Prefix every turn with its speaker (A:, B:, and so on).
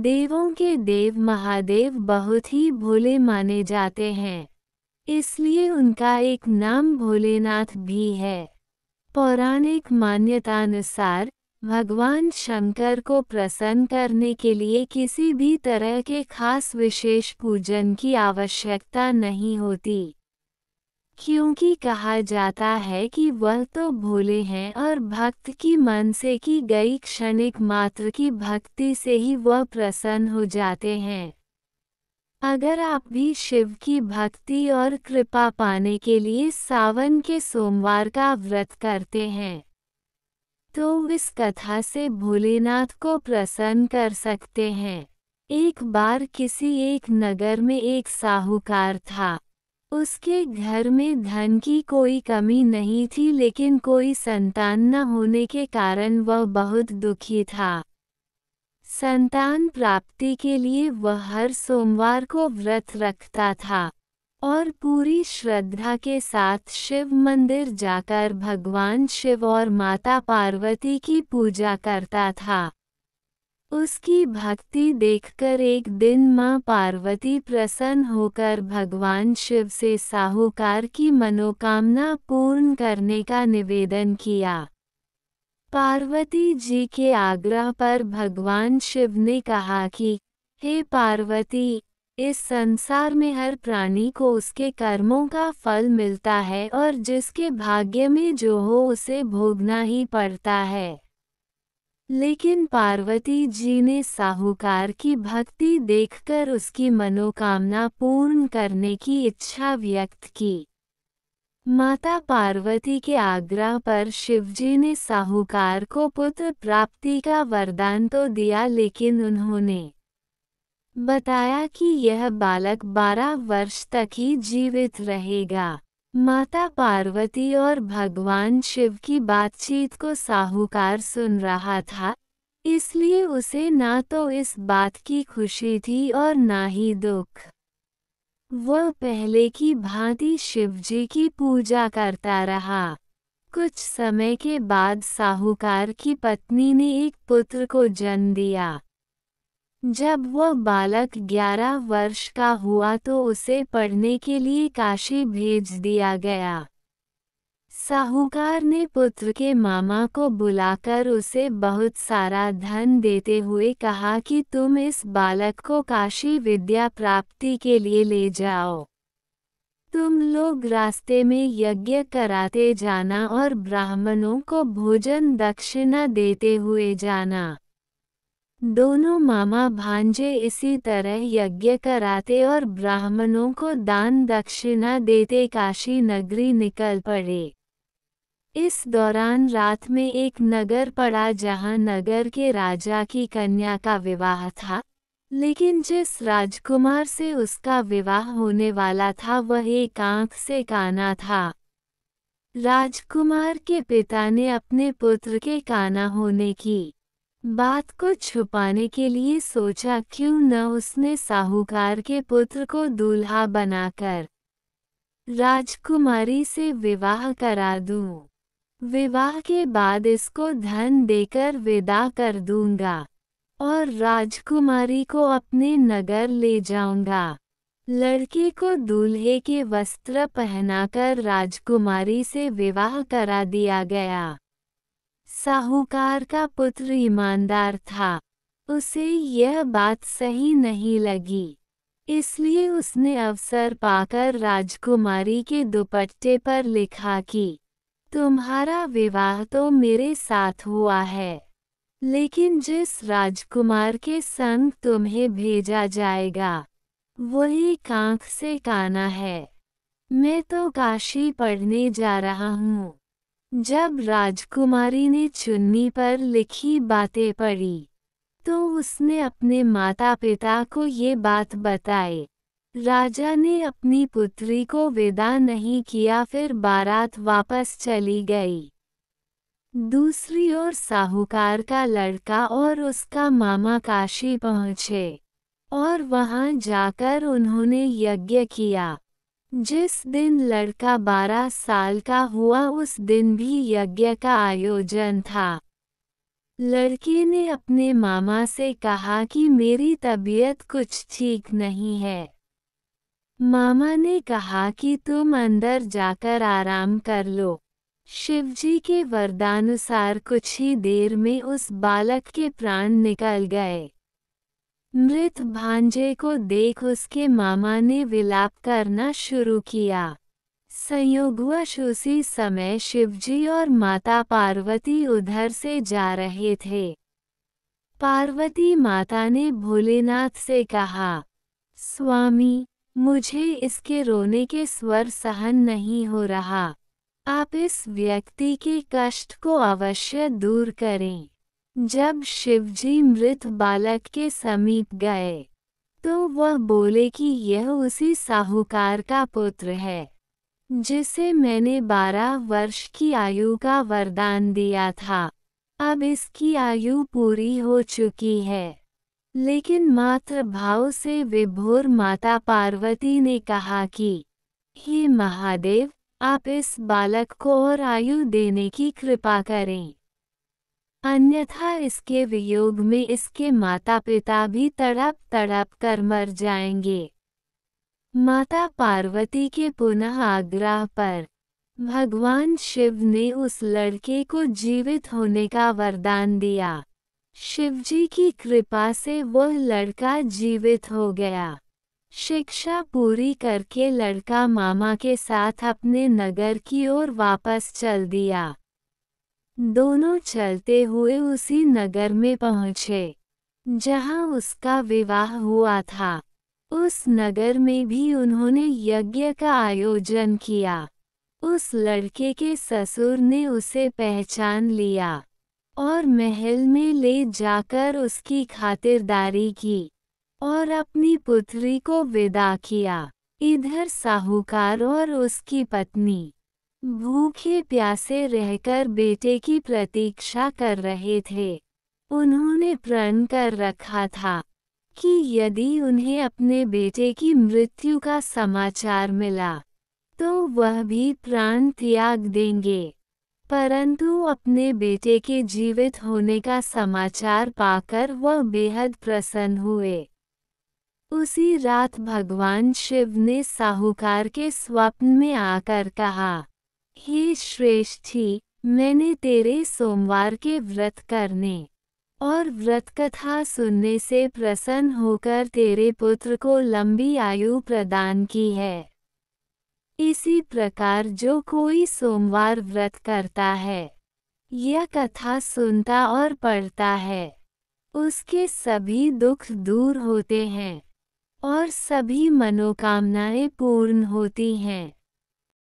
A: देवों के देव महादेव बहुत ही भोले माने जाते हैं, इसलिए उनका एक नाम भोलेनाथ भी है। पौराणिक मान्यतानुसार भगवान शंकर को प्रसन्न करने के लिए किसी भी तरह के खास विशेष पूजन की आवश्यकता नहीं होती, क्योंकि कहा जाता है कि वह तो भोले हैं और भक्त की मन से की गई क्षणिक मात्र की भक्ति से ही वह प्रसन्न हो जाते हैं। अगर आप भी शिव की भक्ति और कृपा पाने के लिए सावन के सोमवार का व्रत करते हैं, तो इस कथा से भोलेनाथ को प्रसन्न कर सकते हैं। एक बार किसी एक नगर में एक साहूकार था। उसके घर में धन की कोई कमी नहीं थी, लेकिन कोई संतान न होने के कारण वह बहुत दुखी था। संतान प्राप्ति के लिए वह हर सोमवार को व्रत रखता था और पूरी श्रद्धा के साथ शिव मंदिर जाकर भगवान शिव और माता पार्वती की पूजा करता था। उसकी भक्ति देखकर एक दिन मां पार्वती प्रसन्न होकर भगवान शिव से साहूकार की मनोकामना पूर्ण करने का निवेदन किया। पार्वती जी के आग्रह पर भगवान शिव ने कहा कि हे पार्वती, इस संसार में हर प्राणी को उसके कर्मों का फल मिलता है और जिसके भाग्य में जो हो उसे भोगना ही पड़ता है। लेकिन पार्वती जी ने साहूकार की भक्ति देखकर उसकी मनोकामना पूर्ण करने की इच्छा व्यक्त की। माता पार्वती के आग्रह पर शिवजी ने साहूकार को पुत्र प्राप्ति का वरदान तो दिया, लेकिन उन्होंने बताया कि यह बालक 12 वर्ष तक ही जीवित रहेगा। माता पार्वती और भगवान शिव की बातचीत को साहूकार सुन रहा था, इसलिए उसे ना तो इस बात की खुशी थी और ना ही दुख। वह पहले की भांति शिवजी की पूजा करता रहा। कुछ समय के बाद साहूकार की पत्नी ने एक पुत्र को जन्म दिया। जब वह बालक 11 वर्ष का हुआ तो उसे पढ़ने के लिए काशी भेज दिया गया। साहूकार ने पुत्र के मामा को बुलाकर उसे बहुत सारा धन देते हुए कहा कि तुम इस बालक को काशी विद्या प्राप्ति के लिए ले जाओ। तुम लोग रास्ते में यज्ञ कराते जाना और ब्राह्मणों को भोजन दक्षिणा देते हुए जाना। दोनों मामा भांजे इसी तरह यज्ञ कराते और ब्राह्मणों को दान दक्षिणा देते काशी नगरी निकल पड़े। इस दौरान रात में एक नगर पड़ा जहां नगर के राजा की कन्या का विवाह था, लेकिन जिस राजकुमार से उसका विवाह होने वाला था वह एक आंख से काना था। राजकुमार के पिता ने अपने पुत्र के काना होने की बात को छुपाने के लिए सोचा क्यों न उसने साहूकार के पुत्र को दूल्हा बनाकर राजकुमारी से विवाह करा दूं। विवाह के बाद इसको धन देकर विदा कर दूंगा और राजकुमारी को अपने नगर ले जाऊंगा। लड़के को दूल्हे के वस्त्र पहनाकर राजकुमारी से विवाह करा दिया गया। साहूकार का पुत्र ईमानदार था, उसे यह बात सही नहीं लगी, इसलिए उसने अवसर पाकर राजकुमारी के दुपट्टे पर लिखा कि तुम्हारा विवाह तो मेरे साथ हुआ है, लेकिन जिस राजकुमार के संग तुम्हें भेजा जाएगा वही आंख से काना है। मैं तो काशी पढ़ने जा रहा हूँ। जब राजकुमारी ने चुन्नी पर लिखी बातें पढ़ी तो उसने अपने माता पिता को ये बात बताई। राजा ने अपनी पुत्री को विदा नहीं किया, फिर बारात वापस चली गई। दूसरी ओर साहूकार का लड़का और उसका मामा काशी पहुँचे और वहां जाकर उन्होंने यज्ञ किया। जिस दिन लड़का 12 साल का हुआ उस दिन भी यज्ञ का आयोजन था। लड़के ने अपने मामा से कहा कि मेरी तबीयत कुछ ठीक नहीं है। मामा ने कहा कि तुम अंदर जाकर आराम कर लो। शिवजी के वरदानुसार कुछ ही देर में उस बालक के प्राण निकल गए। मृत भांजे को देख उसके मामा ने विलाप करना शुरू किया। संयोगवश उसी समय शिवजी और माता पार्वती उधर से जा रहे थे। पार्वती माता ने भोलेनाथ से कहा, स्वामी, मुझे इसके रोने के स्वर सहन नहीं हो रहा। आप इस व्यक्ति के कष्ट को अवश्य दूर करें। जब शिवजी मृत बालक के समीप गए, तो वह बोले कि यह उसी साहूकार का पुत्र है, जिसे मैंने 12 वर्ष की आयु का वरदान दिया था। अब इसकी आयु पूरी हो चुकी है। लेकिन मातृ भाव से विभोर माता पार्वती ने कहा कि, हे महादेव, आप इस बालक को और आयु देने की कृपा करें, अन्यथा इसके वियोग में इसके माता पिता भी तड़प तड़प कर मर जाएंगे। माता पार्वती के पुनः आग्रह पर भगवान शिव ने उस लड़के को जीवित होने का वरदान दिया। शिवजी की कृपा से वह लड़का जीवित हो गया। शिक्षा पूरी करके लड़का मामा के साथ अपने नगर की ओर वापस चल दिया। दोनों चलते हुए उसी नगर में पहुँचे जहाँ उसका विवाह हुआ था। उस नगर में भी उन्होंने यज्ञ का आयोजन किया। उस लड़के के ससुर ने उसे पहचान लिया और महल में ले जाकर उसकी खातिरदारी की और अपनी पुत्री को विदा किया। इधर साहूकार और उसकी पत्नी भूखे प्यासे रहकर बेटे की प्रतीक्षा कर रहे थे। उन्होंने प्रण कर रखा था कि यदि उन्हें अपने बेटे की मृत्यु का समाचार मिला, तो वह भी प्राण त्याग देंगे। परंतु अपने बेटे के जीवित होने का समाचार पाकर वह बेहद प्रसन्न हुए। उसी रात भगवान शिव ने साहूकार के स्वप्न में आकर कहा, हे श्रेष्ठी, मैंने तेरे सोमवार के व्रत करने और व्रत कथा सुनने से प्रसन्न होकर तेरे पुत्र को लंबी आयु प्रदान की है। इसी प्रकार जो कोई सोमवार व्रत करता है या कथा सुनता और पढ़ता है, उसके सभी दुख दूर होते हैं और सभी मनोकामनाएं पूर्ण होती हैं।